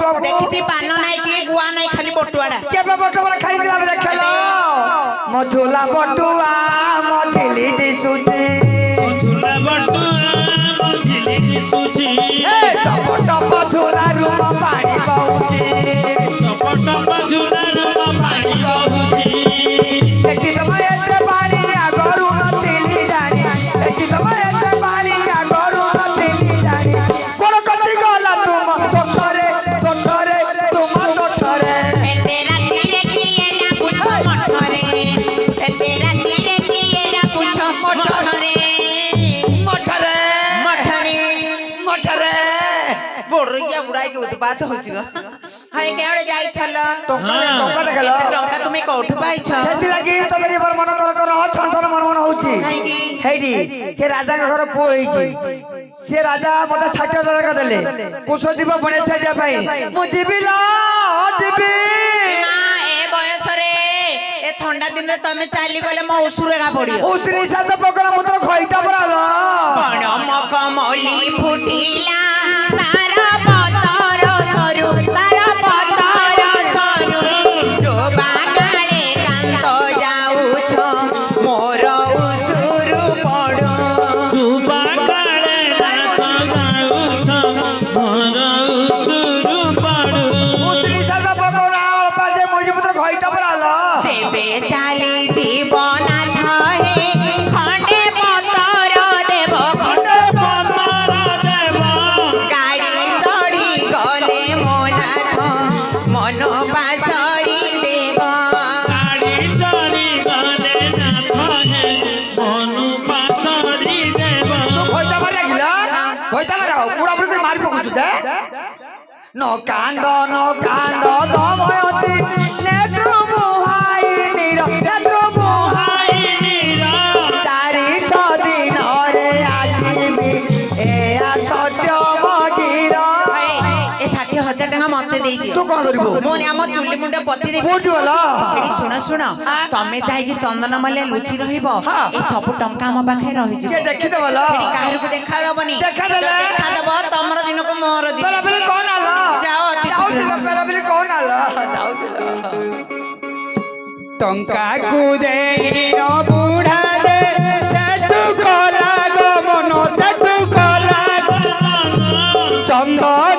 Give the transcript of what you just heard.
बटुआ को देखिছি पान নাই কি গুয়া নাই খালি বটুয়াড়া केबे बटुआ खाई दिला देखलो मझोला बटुआ मझिली दिसुची झूला बटुआ मझिली दिसुची ए टप टप झोला रूप पानी पाउची टप टप झूला रूप पानी बहुची एटी समय से पानी आगरू नथिली जानी एटी समय से पानी आगरू नथिली जानी कोन कसी गला तुम तोठरे तुम तोठरे तेरा तीरे की एडा पूछो मठरे तेरा तीरे की एडा पूछो मठरे मठरे मठरे मठरे बोड़िया बुड़ाई के उत्पात होची गो हाय केड़े जाई थलो टोका देखलो टंका तुमे कोठु पाइछ सेति लागि तो लगी बर मन कर छंदन मन मन होची काहेकी हेडी से राजा के घर पो होईची से राजा मते 60,000 का देले कुछ दीप बने छाजिया पाई मु जीबिला जीबी मां ए बयस रे ए ठंडा दिन रे तमे चाली गले मो उसुरेगा पड़ियो उतरी सास पकड़ मुद्र खइता परालो बण मकमली फुटिला तारा पतर सरू तारा पतर सरू जो बागाले कांत जाउछ मोर उसुरु पडो सुबा काले नाच गाउछ मोर उसुरु पडु उतरी सास पकड़ आल पासे मुजी मुद्र खइता परालो जेबे चाली जीवन हे खंडे पतर देव खंडे पतर देव गाड़ी चढ़ी गले मोनाथ मन बासरी देव गाड़ी चढ़ी गले नाथ हे मनु पासरी देव खइता मार पूरा पूरी मार पकुछु दे न कांद दमयती नेत्र मुहाई नेत्र मुहाई चारि छ दिन रे आसीबी ए सत्य मगिर ए 60,000 टका मते देई दियो तू कोन करबो मोने हम चुल्ली मुंडे पति दे कोठी वाला एडी सुनो तमे जाई कि चंदन मले लुचि रहिबो ए सब टंका हम पाखे रहि के जे देखि देबला एडी काहरु को देखा दबनी देखा देले। देखा दबो तमर दिन को मोर दिन पहला पहले कौन आला जाओ अति जाओ शीघ्र। दिला पहला पहले कौन आला जाओ दिला टंका को देई न बुढ़ा दे सेटु कला गो मनो सेटु कला चंदन